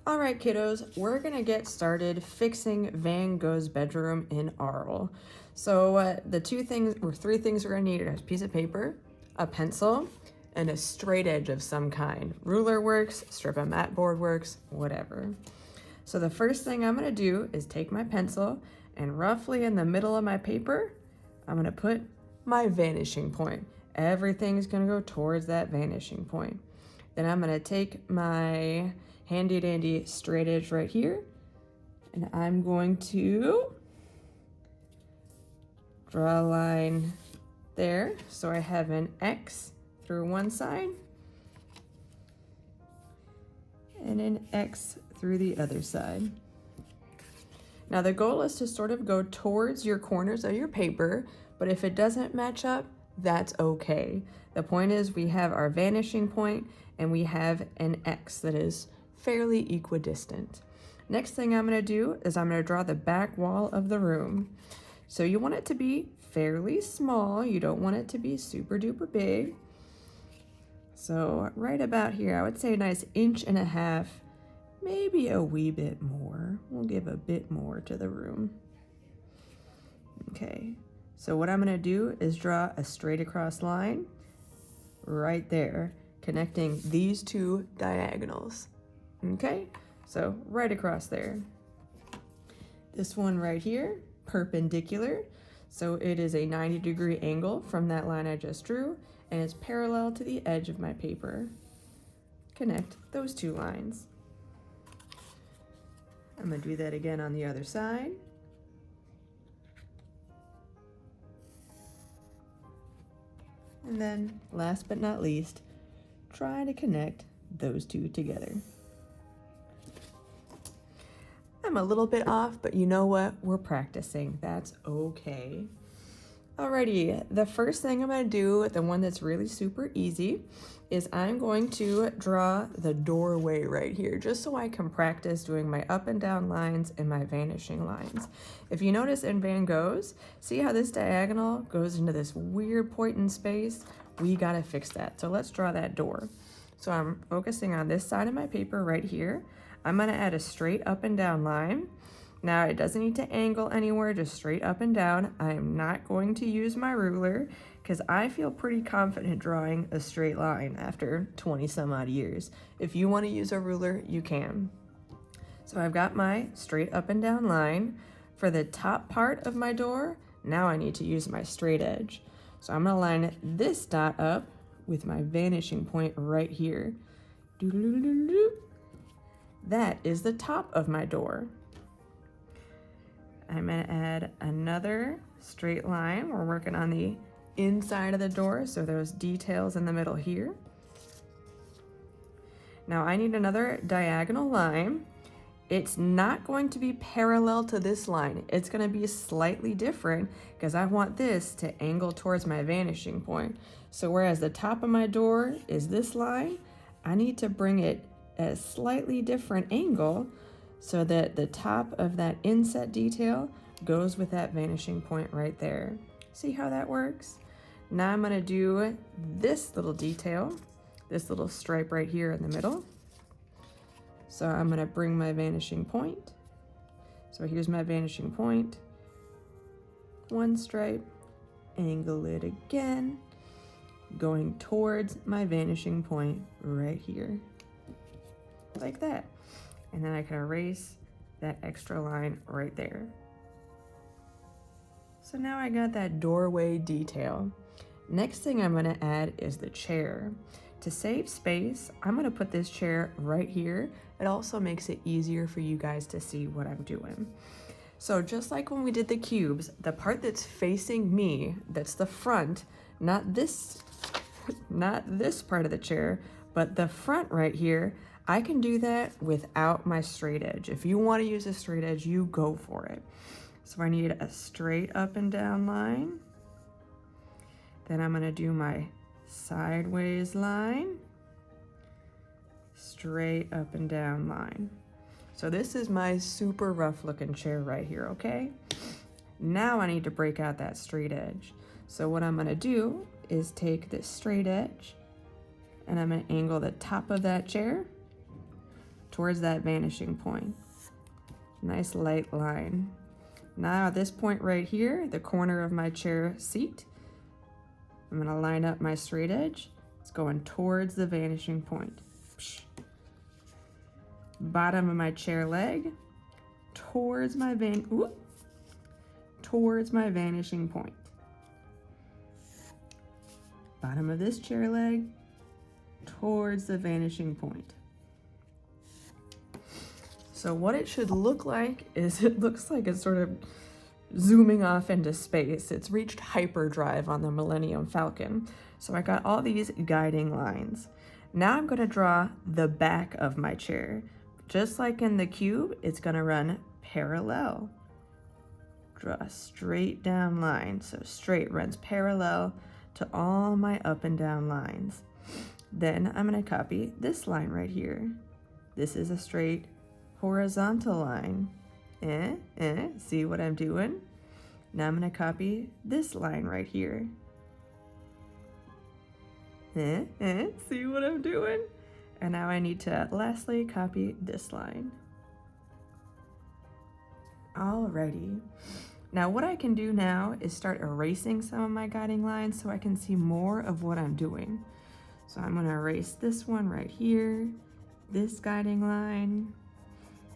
All right, kiddos, we're gonna get started fixing Van Gogh's bedroom in Arles. So the three things we're gonna need are a piece of paper, a pencil, and a straight edge of some kind. Ruler works, strip of mat board works, whatever. So the first thing I'm gonna do is take my pencil and roughly in the middle of my paper, I'm gonna put my vanishing point. Everything's gonna go towards that vanishing point. Then I'm gonna take my handy dandy straight edge right here, and I'm going to draw a line there so I have an X through one side and an X through the other side. Now the goal is to sort of go towards your corners of your paper, but if it doesn't match up, that's okay. The point is we have our vanishing point and we have an X that is fairly equidistant. Next thing I'm gonna do is I'm gonna draw the back wall of the room. So you want it to be fairly small. You don't want it to be super duper big. So right about here, I would say a nice 1.5 inches, maybe a wee bit more. We'll give a bit more to the room. Okay, so what I'm gonna do is draw a straight across line right there, connecting these two diagonals. Okay, so right across there. This one right here, perpendicular. So it is a 90-degree angle from that line I just drew, and it's parallel to the edge of my paper. Connect those two lines. I'm gonna do that again on the other side. And then last but not least, try to connect those two together. I'm a little bit off, but you know what? We're practicing. That's okay. Alrighty, the first thing I'm gonna do, the one that's really super easy, is I'm going to draw the doorway right here, just so I can practice doing my up and down lines and my vanishing lines. If you notice in Van Gogh's, see how this diagonal goes into this weird point in space? We gotta fix that. So let's draw that door. So I'm focusing on this side of my paper right here. I'm gonna add a straight up and down line. Now it doesn't need to angle anywhere, just straight up and down. I'm not going to use my ruler because I feel pretty confident drawing a straight line after 20 some odd years. If you want to use a ruler, you can. So I've got my straight up and down line. For the top part of my door, now I need to use my straight edge. So I'm gonna line this dot up with my vanishing point right here. That is the top of my door. I'm gonna add another straight line. We're working on the inside of the door, so those details in the middle here. Now I need another diagonal line. It's not going to be parallel to this line. It's gonna be slightly different because I want this to angle towards my vanishing point. So whereas the top of my door is this line, I need to bring it at a slightly different angle so that the top of that inset detail goes with that vanishing point right there. See how that works? Now I'm gonna do this little detail, this little stripe right here in the middle. So I'm gonna bring my vanishing point. So here's my vanishing point. One stripe, angle it again, going towards my vanishing point right here. Like that. And then I can erase that extra line right there. So now I got that doorway detail. Next thing I'm gonna add is the chair. To save space, I'm gonna put this chair right here. It also makes it easier for you guys to see what I'm doing. So just like when we did the cubes, the part that's facing me, that's the front, not this part of the chair, but the front right here, I can do that without my straight edge. If you want to use a straight edge, you go for it. So I need a straight up and down line. Then I'm gonna do my sideways line, straight up and down line. So this is my super rough looking chair right here, okay? Now I need to break out that straight edge. So what I'm gonna do is take this straight edge and I'm gonna angle the top of that chair towards that vanishing point. Nice light line. Now at this point right here, the corner of my chair seat, I'm gonna line up my straight edge. It's going towards the vanishing point. Bottom of my chair leg, towards my vanishing point. Bottom of this chair leg, towards the vanishing point. So what it should look like is it looks like it's sort of zooming off into space. It's reached hyperdrive on the Millennium Falcon. So I got all these guiding lines. Now I'm going to draw the back of my chair. Just like in the cube, it's going to run parallel. Draw a straight down line. So straight runs parallel to all my up and down lines. Then I'm going to copy this line right here. This is a straight horizontal line. See what I'm doing? Now I'm going to copy this line right here. See what I'm doing? And now I need to lastly copy this line. Alrighty. Now what I can do now is start erasing some of my guiding lines so I can see more of what I'm doing. So I'm going to erase this one right here, this guiding line.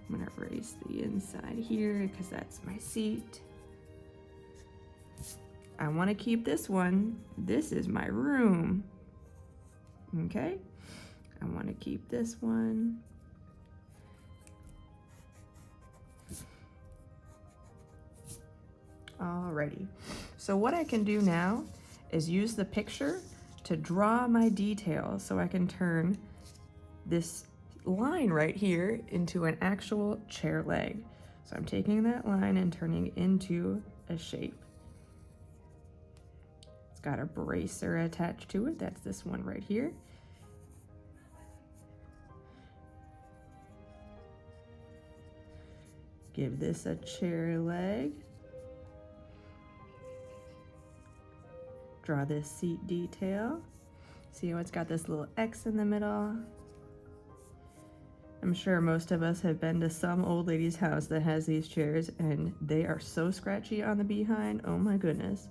I'm going to erase the inside here because that's my seat. I want to keep this one. This is my room. Okay? I want to keep this one. Alrighty. So what I can do now is use the picture to draw my details so I can turn this line right here into an actual chair leg. So I'm taking that line and turning it into a shape. It's got a bracer attached to it. That's this one right here. Give this a chair leg. Draw this seat detail. See how it's got this little X in the middle? I'm sure most of us have been to some old lady's house that has these chairs and they are so scratchy on the behind. Oh my goodness.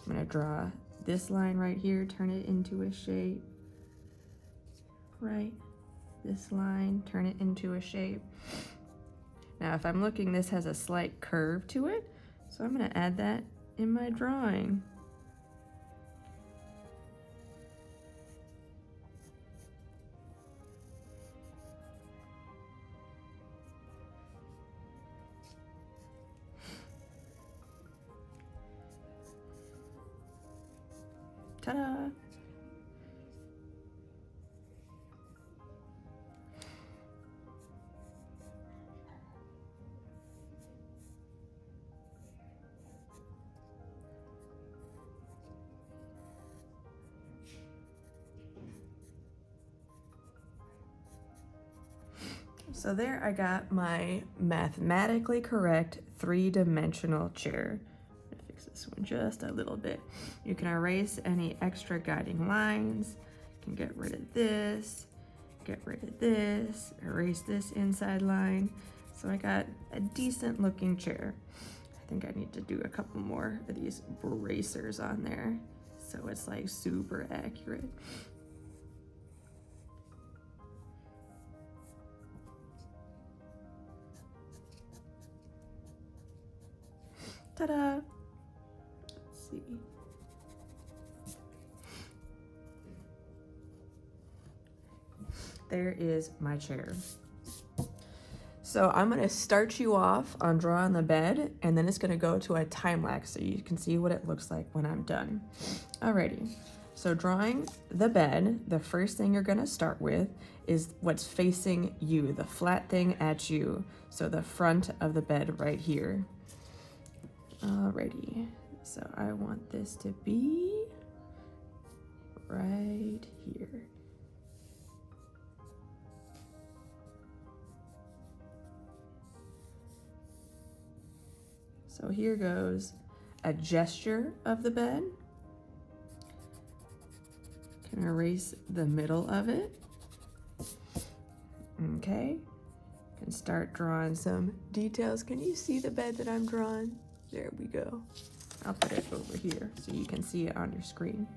I'm gonna draw this line right here, turn it into a shape. Right, this line, turn it into a shape. Now if I'm looking, this has a slight curve to it, so I'm gonna add that in my drawing. Ta-da! So there I got my mathematically correct three-dimensional chair. Fix this one just a little bit. You can erase any extra guiding lines. You can get rid of this, get rid of this, erase this inside line. So I got a decent looking chair. I think I need to do a couple more of these bracers on there so it's like super accurate. Ta-da! Let's see. There is my chair. So I'm gonna start you off on drawing the bed, and then it's gonna go to a time lapse so you can see what it looks like when I'm done. Alrighty, so drawing the bed, the first thing you're gonna start with is what's facing you, the flat thing at you. So the front of the bed right here. Alrighty, so I want this to be right here. So here goes a gesture of the bed. Can erase the middle of it. Okay. Can start drawing some details. Can you see the bed that I'm drawing? There we go. I'll put it over here so you can see it on your screen.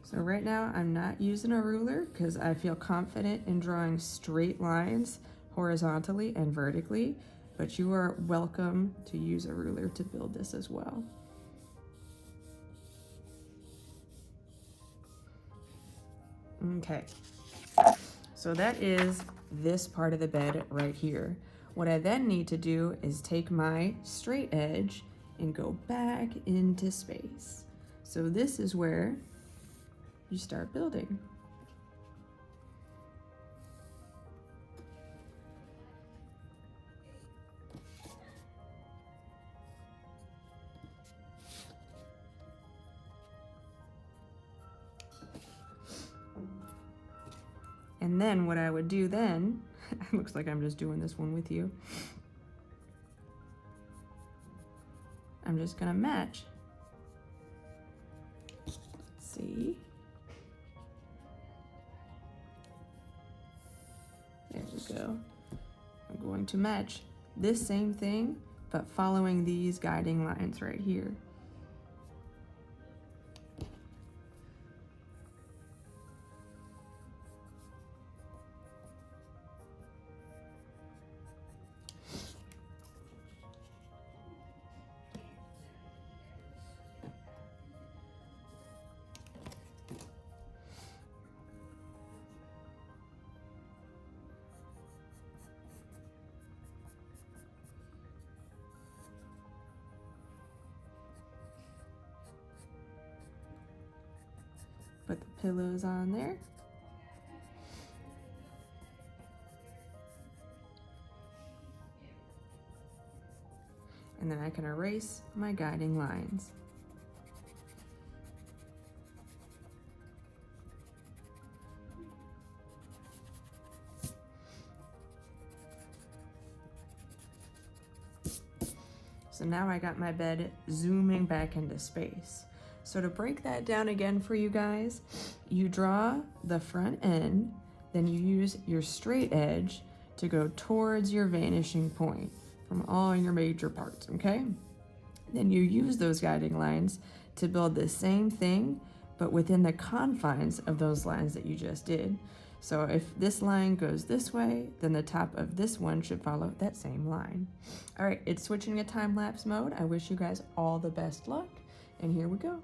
So right now I'm not using a ruler because I feel confident in drawing straight lines horizontally and vertically, but you are welcome to use a ruler to build this as well. Okay, so that is this part of the bed right here. What I then need to do is take my straight edge and go back into space. So this is where you start building. And then what I would do then, looks like I'm just doing this one with you. I'm just gonna match. Let's see. There we go. I'm going to match this same thing, but following these guiding lines right here. Put the pillows on there. And then I can erase my guiding lines. So now I got my bed zooming back into space. So to break that down again for you guys, you draw the front end, then you use your straight edge to go towards your vanishing point from all your major parts, okay? Then you use those guiding lines to build the same thing, but within the confines of those lines that you just did. So if this line goes this way, then the top of this one should follow that same line. All right, it's switching to time-lapse mode. I wish you guys all the best luck, and here we go.